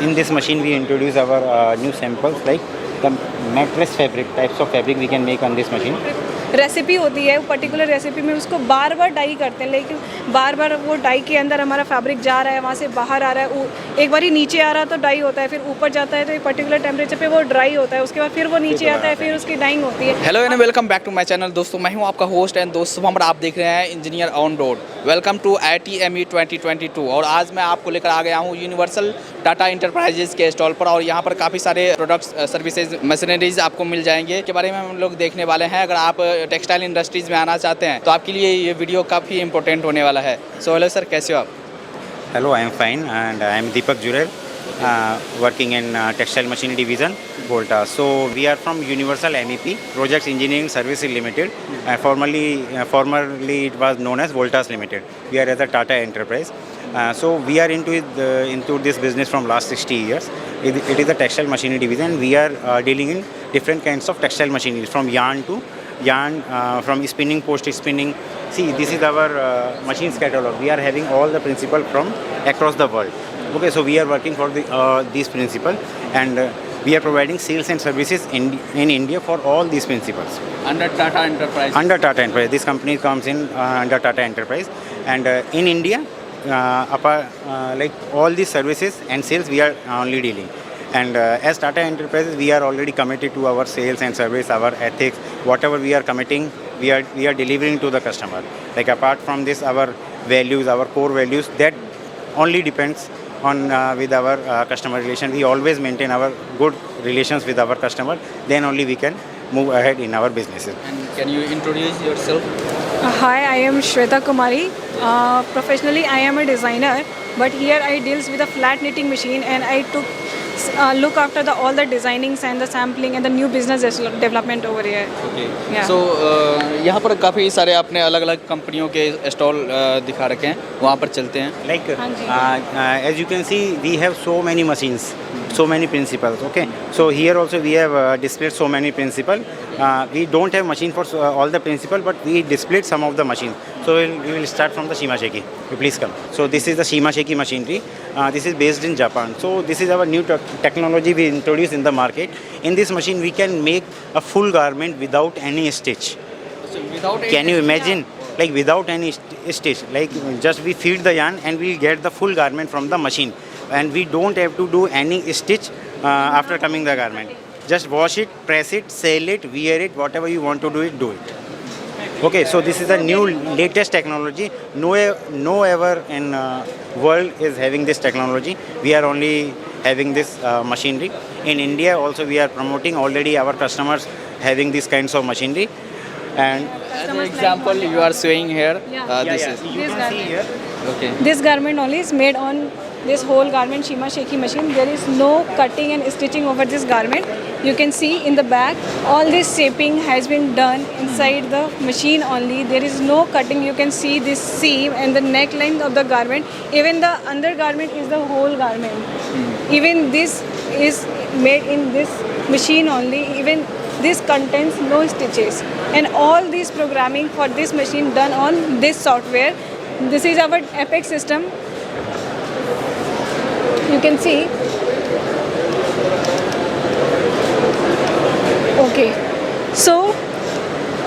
in this machine we introduce our new samples like the mattress fabric, types of fabric we can make on this machine. Recipe होती है, particular recipe में उसको बार बार die करते हैं, लेकिन बार बार वो die के अंदर हमारा फैब्रिक जा रहा है, वहाँ से बाहर आ रहा है, एक बार ही नीचे आ रहा है तो डाई होता है, फिर ऊपर जाता है तो एक पर्टिकुलर टेम्परेचर पे वो ड्राई होता है, उसके बाद फिर वो नीचे आता है, फिर उसकी डाइंग होती है। Hello and welcome back to my channel. दोस्तों मैं हूं आपका होस्ट एंड दोस्त शुभम, आप देख रहे हैं engineer on road. Welcome to ITME 2022। और आज मैं आपको लेकर आ गया हूं यूनिवर्सल टाटा इंटरप्राइजेज के स्टॉल पर, और यहां पर काफ़ी सारे प्रोडक्ट्स, सर्विसेज, मशीनरीज आपको मिल जाएंगे, के बारे में हम लोग देखने वाले हैं। अगर आप टेक्सटाइल इंडस्ट्रीज में आना चाहते हैं तो आपके लिए ये वीडियो काफ़ी इंपॉर्टेंट होने वाला है। सो हेलो सर, कैसे हो आप? Hello, I am fine and I am Deepak Jurel, working in textile machinery division, Volta. So we are from Universal MEP Projects Engineering Services Limited. Formerly it was known as Voltas Limited. We are as a Tata enterprise. So we are into this business from last 60 years. It is a textile machinery division. We are dealing in different kinds of textile machinery, from yarn to yarn, from spinning, post spinning. See, this is our machines catalog. We are having all the principles from across the world. Okay, so we are working for these principles, and we are providing sales and services in India for all these principles. Under Tata Enterprise? Under Tata Enterprise. This company comes in under Tata Enterprise, and in India, like all these services and sales, we are only dealing. And as Tata Enterprises, we are already committed to our sales and service, our ethics, whatever we are committing, we are delivering to the customer. Like apart from this, our values, our core values, that only depends on with our customer relation. We always maintain our good relations with our customer. Then only we can move ahead in our businesses. And can you introduce yourself? Hi, I am Shweta Kumari. Professionally, I am a designer, but here I deals with a flat knitting machine, and I look after all the designings and the sampling and the new business development over here. Okay. Yeah. So यहाँ पर काफ़ी सारे आपने अलग अलग कंपनियों के stall दिखा रखे हैं, वहाँ पर चलते हैं। Like as you can see, we have so many machines, so many principles. Okay, so here also we have displayed so many principles. We don't have machine for all the principles, but we displayed some of the machines. So we will start from the Shimasheki. Please come. So this is the Shimasheki machinery. This is based in Japan. So this is our new technology we introduced in the market. In this machine, we can make a full garment without any stitch. So without Can you imagine? Like without any stitch, like just we feed the yarn and we get the full garment from the machine, and we don't have to do any stitch after coming the garment. Just wash it, press it, sell it, wear it, whatever you want to do it, do it. Okay, so this is a new latest technology. No ever in world is having this technology. We are only having this machinery. In India also we are promoting already our customers having these kinds of machinery. And as an example, you are showing here. This is. You can see here. Okay. This garment only is made on this whole garment Shimasheki machine. There is no cutting and stitching over this garment. You can see in the back, all this shaping has been done inside the machine only. There is no cutting. You can see this seam and the neckline of the garment. Even the undergarment is the whole garment. Even this is made in this machine only. Even this contains no stitches. And all this programming for this machine done on this software. This is our Apex system. You can see. Okay, so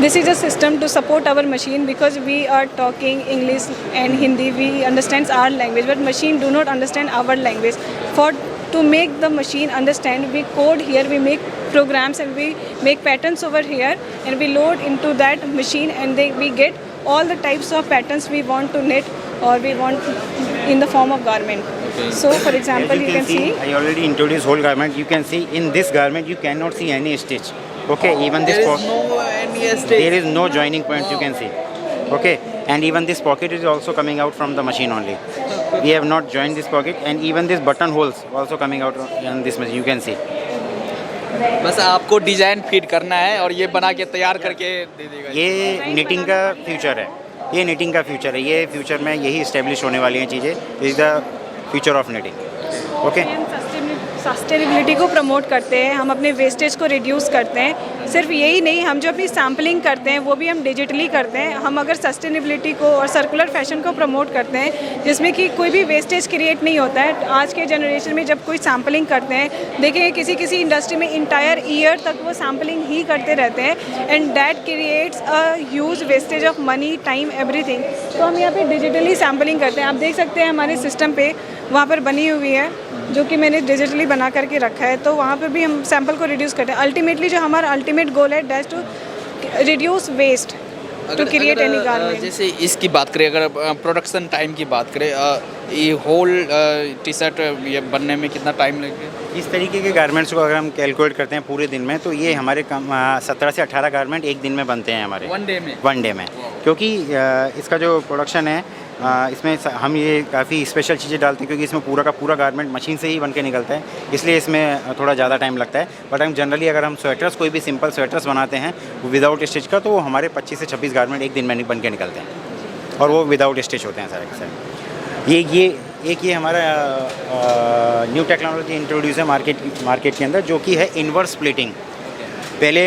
this is a system to support our machine, because we are talking English and Hindi. We understand our language, but machine do not understand our language. To make the machine understand, we code here, we make programs, and we make patterns over here, and we load into that machine, and we get all the types of patterns we want to knit, or we want in the form of garment. Okay. So for example, As you can see, I already introduced whole garment. You can see in this garment you cannot see any stitch. Okay, even this There is no any stitch. there is no joining points you can see. Okay, and even this pocket is also coming out from the machine only. We have not joined this pocket, and even this button holes also coming out in this machine. You can see. बस आपको design feed करना है और ये बना के तैयार करके दे देगा। ये निटिंग का फ्यूचर है, ये निटिंग का फ्यूचर है। ये फ्यूचर में यही इस्टेब्लिश होने वाली हैं चीज़ें। Is the future of knitting. Okay, sustainability को प्रमोट करते हैं, हम अपने वेस्टेज को रिड्यूस करते हैं। सिर्फ यही नहीं, हम जो अपनी सैम्पलिंग करते हैं वो भी हम डिजिटली करते हैं। हम अगर सस्टेनेबिलिटी को और सर्कुलर फैशन को प्रमोट करते हैं जिसमें कि कोई भी वेस्टेज क्रिएट नहीं होता है। आज के जनरेशन में जब कोई सैम्पलिंग करते हैं, देखेंगे किसी इंडस्ट्री में इंटायर ईयर तक वो सैम्पलिंग ही करते रहते हैं and that creates a huge wastage of money, time, everything. तो हम यहाँ पे डिजिटली सैम्पलिंग करते हैं। आप देख सकते हैं हमारे सिस्टम पे वहाँ पर बनी हुई है, जो कि मैंने डिजिटली बना करके रखा है। तो वहाँ पे भी हम सैंपल को रिड्यूस करते हैं। अल्टीमेटली जो हमारा अल्टीमेट गोल है that's to reduce waste to create any garment. जैसे इसकी बात करें, अगर प्रोडक्शन टाइम की बात करें, ये होल टी शर्ट ये बनने में कितना टाइम लगेगा? इस तरीके के गारमेंट्स को अगर हम कैलकुलेट करते हैं पूरे दिन में, तो ये हमारे 17 से 18 गारमेंट एक दिन में बनते हैं हमारे, वन डे में। क्योंकि इसका जो प्रोडक्शन है, इसमें हम ये काफ़ी स्पेशल चीज़ें डालते हैं, क्योंकि इसमें पूरा का पूरा गारमेंट मशीन से ही बन के निकलता है, इसलिए इसमें थोड़ा ज़्यादा टाइम लगता है। बट हम जनरली अगर हम स्वेटर्स, कोई भी सिंपल स्वेटर्स बनाते हैं विदाउट स्टिच का, तो वो हमारे 25 से 26 गारमेंट एक दिन में बन के निकलते हैं, और वो विदाउट स्टिच होते हैं सारे के सारे। ये हमारा न्यू टेक्नोलॉजी इंट्रोड्यूस है मार्केट के अंदर, जो कि है इन्वर्स प्लेटिंग। पहले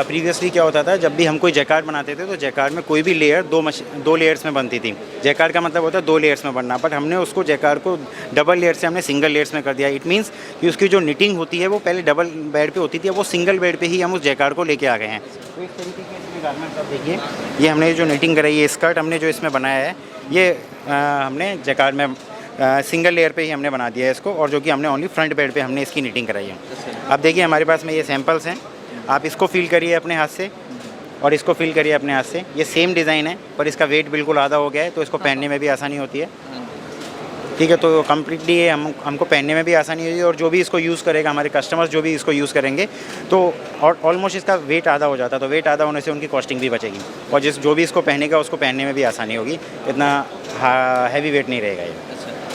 प्रीवियसली क्या होता था, जब भी हम कोई जैकार्ड बनाते थे तो जैकार्ड में कोई भी लेयर दो लेयर्स में बनती थी। जैकार्ड का मतलब होता है 2 लेयर्स में बनना, बट हमने उसको जैकार्ड को डबल लेयर से हमने सिंगल लेयर्स में कर दिया। इट मीन्स कि उसकी जो निटिंग होती है वो पहले डबल बेड पे होती थी, वो सिंगल बेड पे ही हम उस जैकार्ड को लेके आ गए हैं। तो इस तरीके के इसमें गारमेंट्स आप देखिए, ये हमने जो निटिंग कराई है, स्कर्ट हमने जो इसमें बनाया है, ये हमने जैकार्ड में सिंगल लेयर पे ही हमने बना दिया है इसको, और जो कि हमने ओनली फ्रंट बेड पे हमने इसकी निटिंग कराई है। अब देखिए हमारे पास में ये सैंपल्स हैं, आप इसको फील करिए अपने हाथ से और इसको फील करिए अपने हाथ से। ये सेम डिज़ाइन है, पर इसका वेट बिल्कुल आधा हो गया है, तो इसको पहनने में भी आसानी होती है। ठीक है, तो कम्प्लीटली ये हमको पहनने में भी आसानी होगी, और जो भी इसको यूज़ करेगा, हमारे कस्टमर्स जो भी इसको यूज़ करेंगे, तो ऑलमोस्ट इसका वेट आधा हो जाता है। तो वेट आधा होने से उनकी कॉस्टिंग भी बचेगी, और जो भी इसको पहनेगा उसको पहनने में भी आसानी होगी, इतना हैवी वेट नहीं रहेगा ये।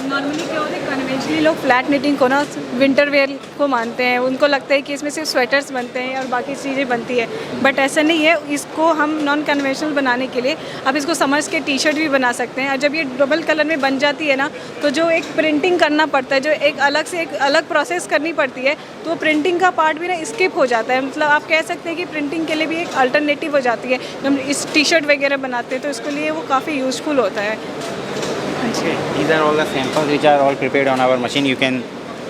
नॉर्मली क्या होता है, कन्वेंशनली लोग फ्लैट निटिंग को ना विंटर वेयर को मानते हैं। उनको लगता है कि इसमें सिर्फ स्वेटर्स बनते हैं और बाकी चीज़ें बनती है, बट ऐसा नहीं है। इसको हम नॉन कन्वेंशनल बनाने के लिए आप इसको समझ के टी शर्ट भी बना सकते हैं। और जब ये डबल कलर में बन जाती है ना, तो जो एक प्रिंटिंग करना पड़ता है, जो एक अलग प्रोसेस करनी पड़ती है, तो वो प्रिंटिंग का पार्ट भी ना स्किप हो जाता है। मतलब आप कह सकते हैं कि प्रिंटिंग के लिए भी एक अल्टरनेटिव हो जाती है। जब हम इस टी शर्ट वगैरह बनाते हैं तो इसके लिए वो काफ़ी यूज़फुल होता है। Okay, these are all the samples which are all prepared on our machine. You can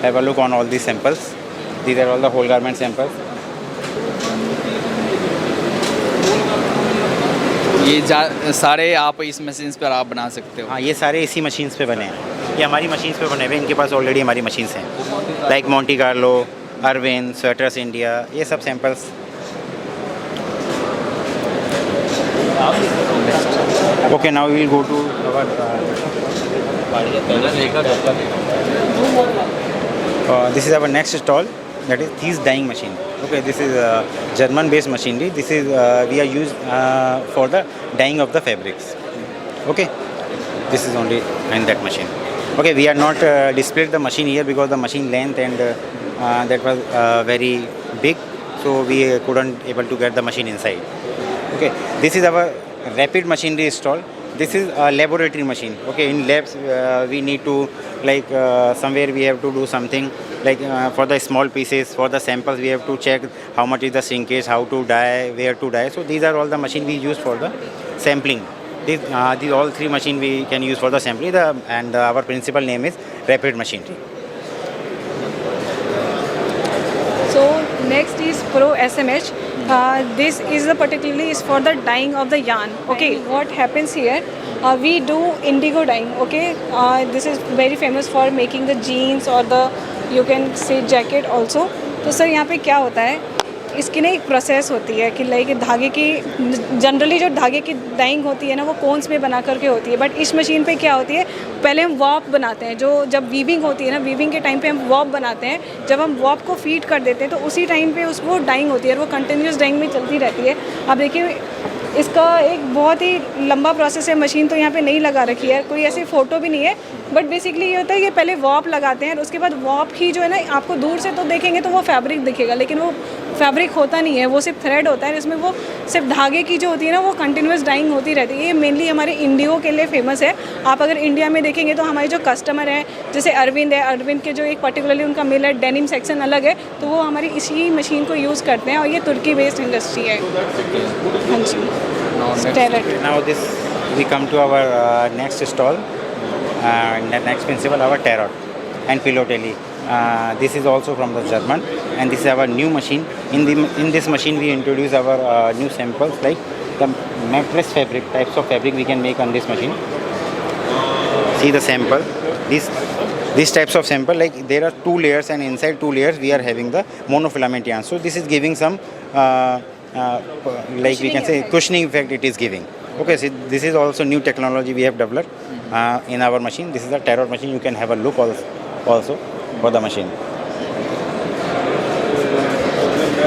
have a look on all these samples. These are all the whole garment samples. ये सारे आप इस मशीन्स पर आप बना सकते हो? हाँ, ये सारे इसी मशीन्स पे बने हैं। ये हमारी मशीन्स पे बने हुए हैं, इनके पास ऑलरेडी हमारी मशीन्स हैं, like Monte Carlo, Arvind, sweaters India, ये सब samples. Okay, now we will go to our this is our next stall, that is these dyeing machine. Okay, this is German based machinery. This is we are used for the dyeing of the fabrics. Okay, this is only in that machine. Okay, we are not displayed the machine here because the machine length and that was very big, so we couldn't able to get the machine inside. Okay, this is our rapid machinery stall. This is a laboratory machine. Okay, in labs we need to, like somewhere we have to do something, like for the small pieces, for the samples we have to check how much is the shrinkage, how to dye, where to dye. So these are all the machine we use for the sampling. These all 3 machine we can use for the sampling, and our principal name is rapid machinery. So next is Pro SMH. This is particularly is for the dyeing of the yarn. Okay, what happens here? We do indigo dyeing. Okay, this is very famous for making the jeans or the, you can say, jacket also. तो sir यहाँ पे क्या होता है, इसकी ना एक process होती है कि लाइक धागे की, जनरली जो धागे की डाइंग होती है ना वो कोन्स में बना करके होती है, बट इस मशीन पे क्या होती है, पहले हम वॉप बनाते हैं। जो जब वीविंग होती है ना, वीविंग के टाइम पे हम वॉप बनाते हैं। जब हम वॉप को फीड कर देते हैं तो उसी टाइम पे उसको डाइंग होती है और वो कंटिन्यूस डाइंग में चलती रहती है। अब देखिए इसका एक बहुत ही लंबा प्रोसेस है, मशीन तो यहाँ पे नहीं लगा रखी है, कोई ऐसी फ़ोटो भी नहीं है, बट बेसिकली ये होता है कि पहले वॉप लगाते हैं और उसके बाद वॉप ही जो है ना, आपको दूर से तो देखेंगे तो वो फैब्रिक दिखेगा, लेकिन वो फैब्रिक होता नहीं है, वो सिर्फ थ्रेड होता है। इसमें वो सिर्फ धागे की जो होती है ना, वो कंटिन्यूस डाइंग होती रहती है। ये मेनली हमारे इंडियो के लिए फेमस है। आप अगर इंडिया में देखेंगे तो हमारे जो कस्टमर हैं, जैसे अरविंद है, अरविंद के जो एक पर्टिकुलरली उनका मिल है, डेनिम सेक्शन अलग है, तो वो हमारी इसी मशीन को यूज़ करते हैं और ये तुर्की बेस्ड इंडस्ट्री है। हाँ जी। Now this we come to our next stall, next principle, our Tarot and Philately. This is also from the German, and this is our new machine. In this machine we introduce our new samples, like the mattress fabric, types of fabric we can make on this machine. See the sample. These types of sample, like there are 2 layers, and inside 2 layers we are having the monofilament yarn. So this is giving some like we can say cushioning effect it is giving. Okay, so this is also new technology we have developed in our machine. This is a Tarot machine. You can have a look also for the machine.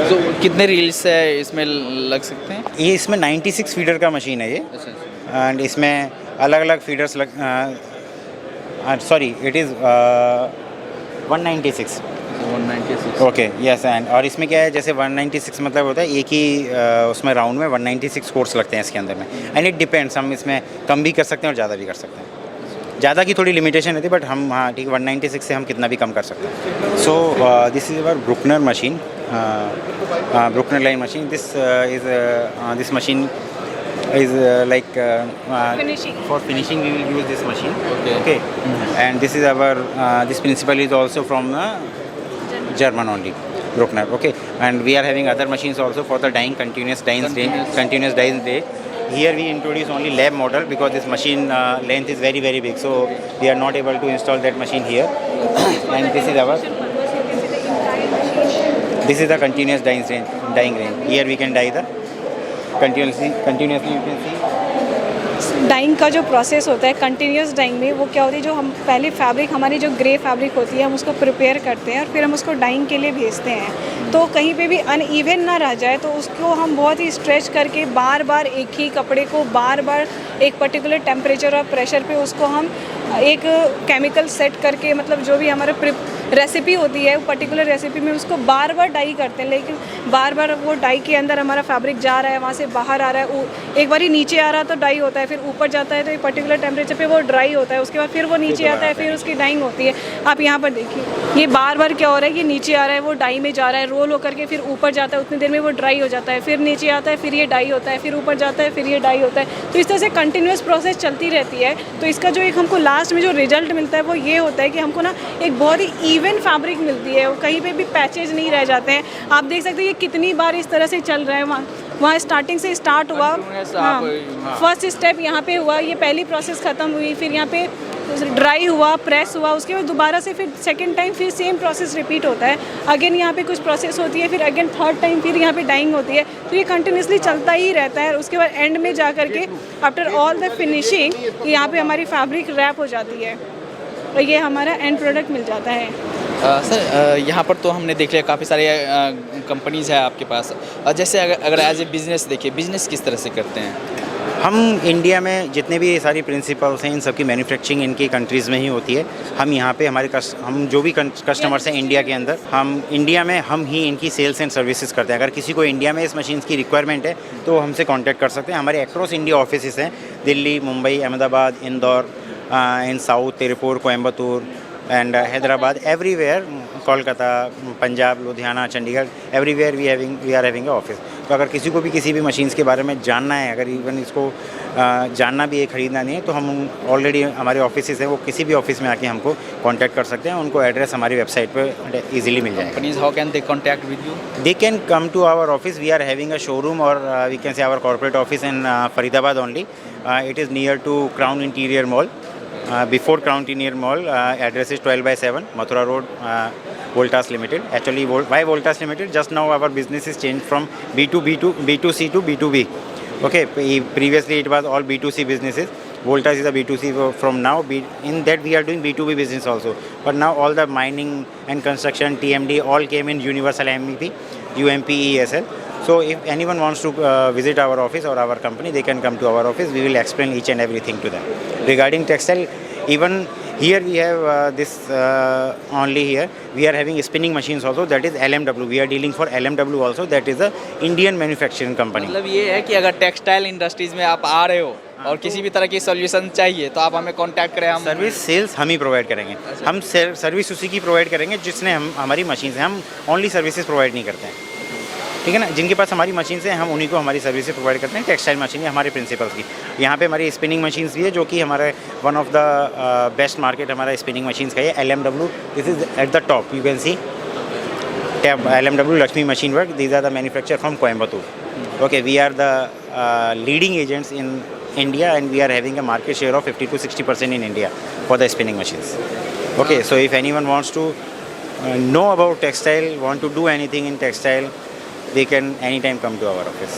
तो कितने reels है इसमें लग सकते हैं? ये इसमें 96 feeder का मशीन है ये, एंड इसमें अलग अलग feeders sorry it is 196 okay yes. And और इसमें क्या है, जैसे 196 मतलब होता है एक ही उसमें राउंड में 196 कोर्स लगते हैं इसके अंदर में, एंड इट डिपेंड्स, हम इसमें कम भी कर सकते हैं और ज़्यादा भी कर सकते हैं। ज़्यादा की थोड़ी लिमिटेशन रहती है, बट हम हाँ ठीक है 196 से हम कितना भी कम कर सकते हैं। So this is our Bruckner machine, Bruckner line machine. This machine is like Finishing. for finishing we will use this machine. Okay. And this is our this principle is also from German only, Bruckner. Okay. And we are having other machines also for the dyeing, continuous dyeing range. Here we introduce only lab model because this machine length is very big, so we are not able to install that machine here. And this is the continuous dyeing range. Here we can dye the continuously you can see dyeing का जो process होता है continuous dying में, वो क्या होती है, जो हम पहले फैब्रिक, हमारी जो ग्रे फैब्रिक होती है, हम उसको प्रिपेयर करते हैं और फिर हम उसको डाइंग के लिए भेजते हैं। तो कहीं पे भी अनइवन ना रह जाए, तो उसको हम बहुत ही स्ट्रेच करके बार बार एक ही कपड़े को बार बार एक पर्टिकुलर टेम्परेचर और प्रेशर पे उसको हम एक केमिकल सेट करके, मतलब जो भी हमारा रेसिपी होती है, वो पर्टिकुलर रेसिपी में उसको बार बार डाई करते हैं, लेकिन बार बार वो डाई के अंदर हमारा फैब्रिक जा रहा है, वहाँ से बाहर आ रहा है, एक बारी नीचे आ रहा है तो डाई होता है, फिर ऊपर जाता है तो एक पर्टिकुलर टेम्परेचर पे वो ड्राई होता है, उसके बाद फिर वो नीचे आता है, फिर उसकी डाइंग होती है। आप यहाँ पर देखिए, ये बार बार क्या हो रहा है, ये नीचे आ रहा है, वो डाई में जा रहा है, रोल होकर के फिर ऊपर जाता है, उतनी देर में वो ड्राई हो जाता है, फिर नीचे आता है, फिर ये डाई होता है, फिर ऊपर जाता है, फिर ये डाई होता है। तो इस तरह से कंटिन्यूस प्रोसेस चलती रहती है। तो इसका जो एक हमको लास्ट में जो रिजल्ट मिलता है वो ये होता है कि हमको ना एक बहुत ही इवन फैब्रिक मिलती है, कहीं पे भी पैचेज नहीं रह जाते हैं। आप देख सकते हैं ये कितनी बार इस तरह से चल रहा है। वहाँ स्टार्टिंग से स्टार्ट हुआ, हाँ, फर्स्ट स्टेप यहाँ पे हुआ, ये पहली प्रोसेस ख़त्म हुई, फिर यहाँ पे ड्राई हुआ, प्रेस हुआ, उसके बाद दोबारा से फिर सेकंड टाइम फिर सेम प्रोसेस रिपीट होता है। अगेन यहाँ पे कुछ प्रोसेस होती है, फिर अगेन थर्ड टाइम फिर यहाँ पे डाइंग होती है। तो ये कंटिन्यूसली चलता ही रहता है। उसके बाद एंड में जा कर के आफ्टर ऑल द फिनिशिंग यहाँ पे हमारी फैब्रिक रैप हो जाती है और ये हमारा एंड प्रोडक्ट मिल जाता है। सर यहाँ पर तो हमने देख लिया काफ़ी सारे कंपनीज़ है आपके पास। जैसे अगर एज ए बिज़नेस देखिए, बिज़नेस किस तरह से करते हैं? हम इंडिया में जितने भी सारी प्रिंसिपल्स हैं, इन सब की मैन्युफैक्चरिंग इनकी कंट्रीज़ में ही होती है। हम यहाँ पे हमारे हम जो भी कस्टमर्स हैं इंडिया के अंदर, हम इंडिया में हम ही इनकी सेल्स एंड सर्विसेज करते हैं। अगर किसी को इंडिया में इस मशीन्स की रिक्वायरमेंट है तो वो हमसे कांटेक्ट कर सकते हैं। हमारे अक्रॉस इंडिया ऑफिसेस हैं, Delhi, Mumbai, Ahmedabad, Indore, in south, Tiruppur, Coimbatore and Hyderabad, everywhere, Kolkata, Punjab, Ludhiana, Chandigarh, everywhere we are having a office. तो अगर किसी को भी किसी भी मशीन्स के बारे में जानना है, अगर इवन इसको जानना भी है, खरीदना नहीं है, तो हम ऑलरेडी हमारे ऑफिसेस हैं, वो किसी भी ऑफिस में आके हमको कांटेक्ट कर सकते हैं। उनको एड्रेस हमारी वेबसाइट पे इजीली मिल जाएगा। Companies, how can they contact with you? They can come to our office. We are having a showroom, or we can say our corporate office in Faridabad only. It is near to Crown Interior Mall. Before Crown Interior Mall, address is 12/7, Mathura Road, Voltas Limited. Actually, why Voltas Limited? Just now our business is changed from B2C to B2B. Okay, previously it was all B2C businesses. Voltas is a B2C from now. In that we are doing B2B business also. But now all the mining and construction, TMD, all came in Universal MEP, UMP, ESL. So if anyone wants to visit our office or our company, they can come to our office. We will explain each and everything to them. Regarding textile, even here we have this only here. We are having spinning machines also. That is LMW. We are dealing for LMW also. That is a Indian manufacturing company. मतलब ये है कि अगर textile industries में आप आ रहे हो और किसी भी तरह की सॉल्यूशन चाहिए तो आप हमें कांटेक्ट करें, हम सर्विस सेल्स हम ही प्रोवाइड करेंगे. हम सर्विस उसी की प्रोवाइड करेंगे जिसने हमारी मशीन से. हम ओनली सर्विसेज प्रोवाइड नहीं करते हैं, ठीक है ना. जिनके पास हमारी मशीन से हम उन्हीं को हमारी सर्विसेज प्रोवाइड करते हैं. टेक्सटाइल मशीन है हमारे प्रिंसिपल्स की. यहाँ पे हमारी स्पिनिंग मशीन्स भी है जो कि हमारे one of the best market हमारा स्पिनिंग मशीन्स का है. LMW, this is at the top. You can see LMW Lakshmi Machine Work. These are the manufacturer from Coimbatore. Okay, we are the leading agents in India, and we are having a market share of 50 to 60% in India for the spinning machines. Okay, so if anyone wants to know about textile, want to do anything in textile, they can anytime come to our office.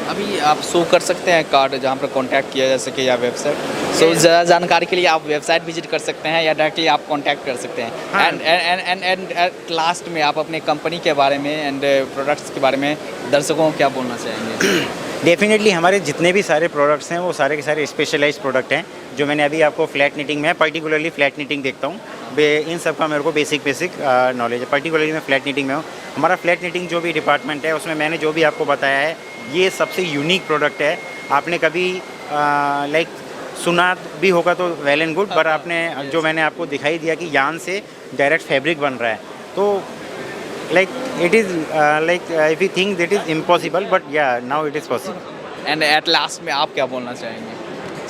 अभी आप show कर सकते हैं card जहाँ पर contact किया जा सके या वेबसाइट. सो ज़्यादा जानकारी के लिए आप वेबसाइट विजिट कर सकते हैं या डायरेक्टली आप कांटेक्ट कर सकते हैं. हाँ. एंड एट लास्ट में आप अपने कंपनी के बारे में एंड प्रोडक्ट्स के बारे में दर्शकों को क्या बोलना चाहेंगे? डेफिनेटली हमारे जितने भी सारे प्रोडक्ट्स हैं वो सारे के सारे स्पेशलाइज्ड प्रोडक्ट हैं. जो मैंने अभी आपको फ्लैट निटिंग में, पर्टिकुलरली फ्लैट निटिंग देखता हूँ. इन सब का मेरे को बेसिक नॉलेज है. पर्टिकुलरली मैं फ्लैट निटिंग में हूँ. हमारा फ्लैट निटिंग जो भी डिपार्टमेंट है उसमें मैंने जो भी आपको बताया है ये सबसे यूनिक प्रोडक्ट है. आपने कभी लाइक सुना भी होगा तो वेल एंड गुड, पर आपने जो मैंने आपको दिखाई दिया कि यान से डायरेक्ट फैब्रिक बन रहा है, तो like it is like if you think that is impossible, but yeah, now it is possible. And at last में आप क्या बोलना चाहेंगे?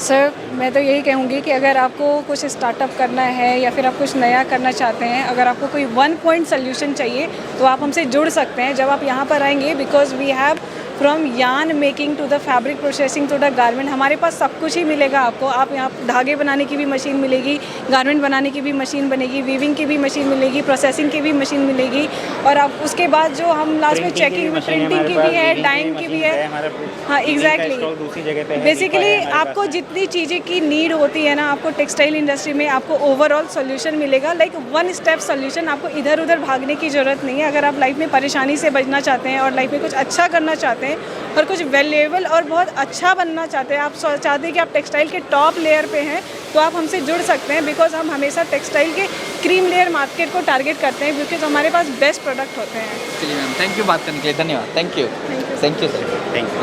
सर मैं तो यही कहूँगी कि अगर आपको कुछ स्टार्टअप करना है या फिर आप कुछ नया करना चाहते हैं, अगर आपको कोई 1 पॉइंट सोल्यूशन चाहिए तो आप हमसे जुड़ सकते हैं जब आप यहाँ पर आएंगे. Because we have from yarn making to the fabric processing to the garment, हमारे पास सब कुछ ही मिलेगा आपको. आप यहाँ धागे बनाने की भी मशीन मिलेगी, गारमेंट बनाने की भी मशीन बनेगी, वीविंग की भी मशीन मिलेगी, प्रोसेसिंग की भी मशीन मिलेगी, और आप उसके बाद जो हम लास्ट में चेकिंग में प्रिंटिंग की भी है, डाइंग की भी है. हाँ एग्जैक्टली. बेसिकली आपको जितनी चीज़ें की नीड होती है ना, आपको टेक्सटाइल इंडस्ट्री में आपको ओवरऑल सोल्यूशन मिलेगा. Like 1 step solution. आपको इधर उधर भागने की ज़रूरत नहीं है. अगर आप लाइफ में परेशानी से बचना चाहते हैं और लाइफ में कुछ अच्छा करना चाहते हैं और कुछ वैल्यूएबल और बहुत अच्छा बनना चाहते हैं, आप चाहते हैं कि आप टेक्सटाइल के टॉप लेयर पे हैं, तो आप हमसे जुड़ सकते हैं. बिकॉज हम हमेशा टेक्सटाइल के क्रीम लेयर मार्केट को टारगेट करते हैं, बिकॉज हमारे पास बेस्ट प्रोडक्ट होते हैं. चलिए मैम, थैंक यू बात करने के लिए. धन्यवाद. Thank you sir. Thank you.